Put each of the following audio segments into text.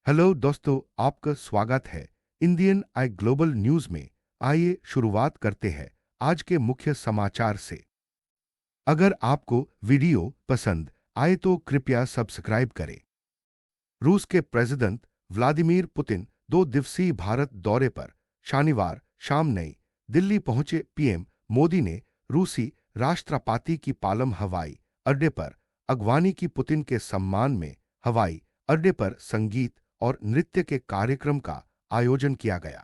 Hello दोस्तों, आपका स्वागत है इंडियन आई ग्लोबल न्यूज में। आइए शुरुआत करते हैं आज के मुख्य समाचार से। अगर आपको वीडियो पसंद आए तो कृपया सब्सक्राइब करें। रूस के प्रेसिडेंट व्लादिमीर पुतिन 2 दिवसीय भारत दौरे पर शनिवार शाम नई दिल्ली पहुंचे। पीएम मोदी ने रूसी राष्ट्रपति की पालम हवाई अड्डे पर अगवानी की। पुतिन के सम्मान में हवाई अड्डे पर संगीत और नृत्य के कार्यक्रम का आयोजन किया गया।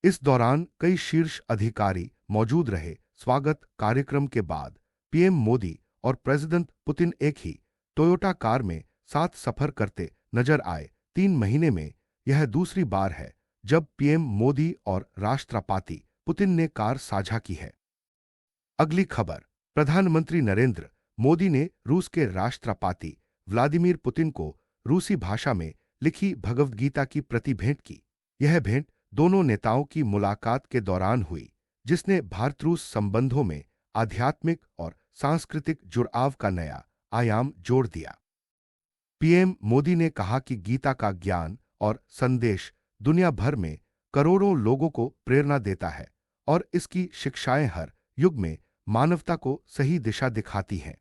इस दौरान कई शीर्ष अधिकारी मौजूद रहे। स्वागत कार्यक्रम के बाद पीएम मोदी और प्रेसिडेंट पुतिन एक ही टोयोटा कार में साथ सफर करते नजर आए। 3 महीने में यह दूसरी बार है जब पीएम मोदी और राष्ट्रपति पुतिन ने कार साझा की है। अगली खबर। प्रधानमंत्री नरेंद्र मोदी ने रूस के राष्ट्रपति व्लादिमीर पुतिन को रूसी भाषा में लिखी भगवद गीता की प्रति भेंट की। यह भेंट दोनों नेताओं की मुलाकात के दौरान हुई, जिसने भारत रूस संबंधों में आध्यात्मिक और सांस्कृतिक जुड़ाव का नया आयाम जोड़ दिया। पीएम मोदी ने कहा कि गीता का ज्ञान और संदेश दुनिया भर में करोड़ों लोगों को प्रेरणा देता है और इसकी शिक्षाएं हर युग में मानवता को सही दिशा दिखाती हैं।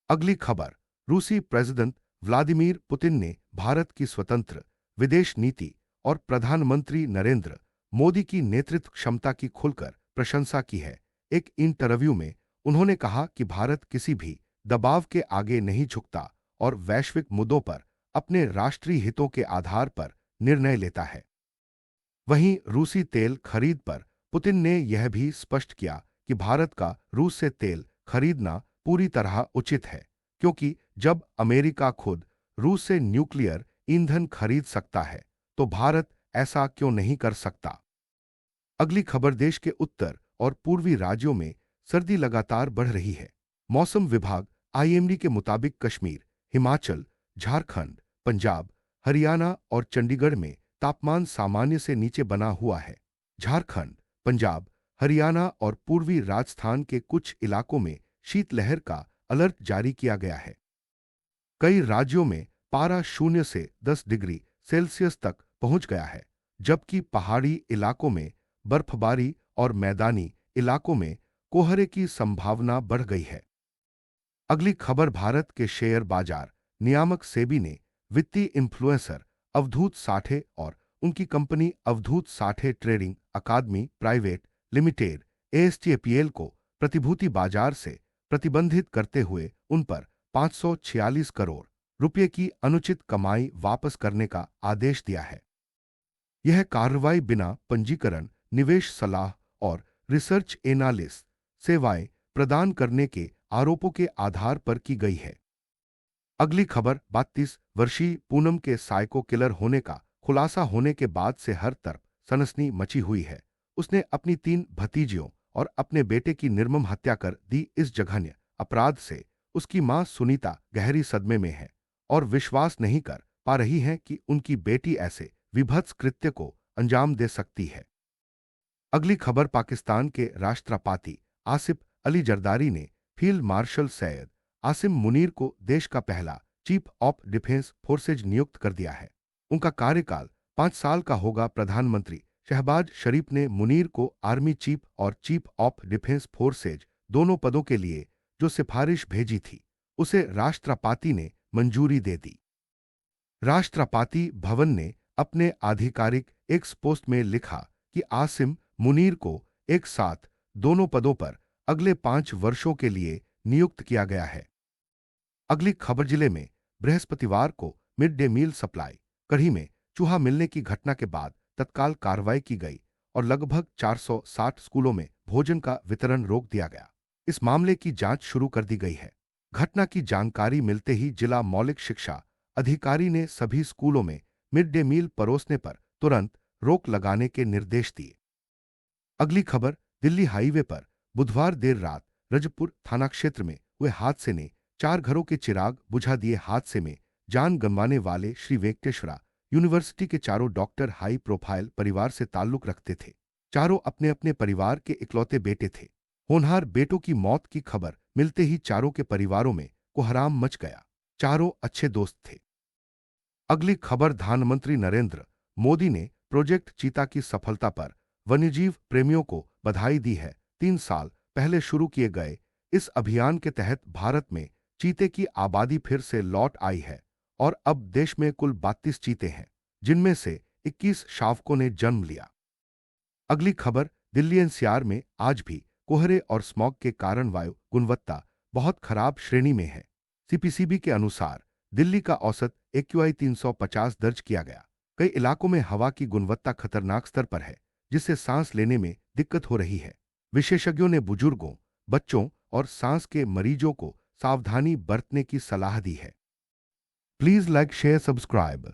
अगली खबर। रूसी प्रेसिडेंट व्लादिमीर पुतिन ने भारत की स्वतंत्र विदेश नीति और प्रधानमंत्री नरेंद्र मोदी की नेतृत्व क्षमता की खुलकर प्रशंसा की है। एक इंटरव्यू में उन्होंने कहा कि भारत किसी भी दबाव के आगे नहीं झुकता और वैश्विक मुद्दों पर अपने राष्ट्रीय हितों के आधार पर निर्णय लेता है। वहीं रूसी तेल खरीद पर पुतिन ने यह भी स्पष्ट किया कि भारत का रूस से तेल खरीदना पूरी तरह उचित है, क्योंकि जब अमेरिका खुद रूस से न्यूक्लियर ईंधन खरीद सकता है तो भारत ऐसा क्यों नहीं कर सकता। अगली खबर। देश के उत्तर और पूर्वी राज्यों में सर्दी लगातार बढ़ रही है। मौसम विभाग आईएमडी के मुताबिक कश्मीर, हिमाचल, झारखंड, पंजाब, हरियाणा और चंडीगढ़ में तापमान सामान्य से नीचे बना हुआ है। झारखंड, पंजाब, हरियाणा और पूर्वी राजस्थान के कुछ इलाकों में शीतलहर का अलर्ट जारी किया गया है। कई राज्यों में पारा 0 से 10 डिग्री सेल्सियस तक पहुंच गया है, जबकि पहाड़ी इलाकों में बर्फबारी और मैदानी इलाकों में कोहरे की संभावना बढ़ गई है। अगली खबर। भारत के शेयर बाजार नियामक सेबी ने वित्तीय इन्फ्लुएंसर अवधूत साठे और उनकी कंपनी अवधूत साठे ट्रेडिंग अकादमी प्राइवेट लिमिटेड एएसटीएपीएल को प्रतिभूति बाजार से प्रतिबंधित करते हुए उन पर 546 करोड़ रुपए की अनुचित कमाई वापस करने का आदेश दिया है। यह कार्रवाई बिना पंजीकरण, निवेश सलाह और रिसर्च एनालिस्ट सेवाएं प्रदान करने के आरोपों के आधार पर की गई है। अगली खबर। 32 वर्षीय पूनम के साइको किलर होने का खुलासा होने के बाद से हर तरफ सनसनी मची हुई है। उसने अपनी 3 भतीजियों और अपने बेटे की निर्मम हत्या कर दी। इस जघन्य अपराध से उसकी मां सुनीता गहरी सदमे में है और विश्वास नहीं कर पा रही है कि उनकी बेटी ऐसे विभत्स कृत्य को अंजाम दे सकती है। अगली खबर। पाकिस्तान के राष्ट्रपति आसिफ अली जरदारी ने फील्ड मार्शल सैयद आसिम मुनीर को देश का पहला चीफ ऑफ डिफेंस फोर्सेज नियुक्त कर दिया है। उनका कार्यकाल 5 साल का होगा। प्रधानमंत्री शहबाज शरीफ ने मुनीर को आर्मी चीफ और चीफ ऑफ डिफेंस फोर्सेज दोनों पदों के लिए जो सिफारिश भेजी थी, उसे राष्ट्रपति ने मंजूरी दे दी। राष्ट्रपति भवन ने अपने आधिकारिक एक्स पोस्ट में लिखा कि आसिम मुनीर को एक साथ दोनों पदों पर अगले 5 वर्षों के लिए नियुक्त किया गया है। अगली खबर। जिले में बृहस्पतिवार को मिड डे मील सप्लाई कढ़ी में चूहा मिलने की घटना के बाद तत्काल कार्रवाई की गई और लगभग 460 स्कूलों में भोजन का वितरण रोक दिया गया। इस मामले की जांच शुरू कर दी गई है। घटना की जानकारी मिलते ही जिला मौलिक शिक्षा अधिकारी ने सभी स्कूलों में मिड डे मील परोसने पर तुरंत रोक लगाने के निर्देश दिए। अगली खबर। दिल्ली हाईवे पर बुधवार देर रात रजपुर थाना क्षेत्र में हुए हादसे ने 4 घरों के चिराग बुझा दिए। हादसे में जान गंवाने वाले श्री वेंकटेश्वरा यूनिवर्सिटी के चारों डॉक्टर हाई प्रोफाइल परिवार से ताल्लुक रखते थे। चारों अपने अपने परिवार के इकलौते बेटे थे। होनहार बेटों की मौत की खबर मिलते ही चारों के परिवारों में कोहराम मच गया। चारों अच्छे दोस्त थे। अगली खबर, प्रधानमंत्री नरेंद्र मोदी ने प्रोजेक्ट चीता की सफलता पर वन्यजीव प्रेमियों को बधाई दी है। 3 साल पहले शुरू किए गए इस अभियान के तहत भारत में चीते की आबादी फिर से लौट आई है और अब देश में कुल 32 चीते हैं, जिनमें से 21 शावकों ने जन्म लिया। अगली खबर, दिल्ली एनसीआर में आज भी कोहरे और स्मॉग के कारण वायु गुणवत्ता बहुत खराब श्रेणी में है। सीपीसीबी के अनुसार दिल्ली का औसत AQI 350 दर्ज किया गया। कई इलाकों में हवा की गुणवत्ता खतरनाक स्तर पर है, जिससे सांस लेने में दिक्कत हो रही है। विशेषज्ञों ने बुजुर्गों, बच्चों और सांस के मरीजों को सावधानी बरतने की सलाह दी है। Please like, share, subscribe.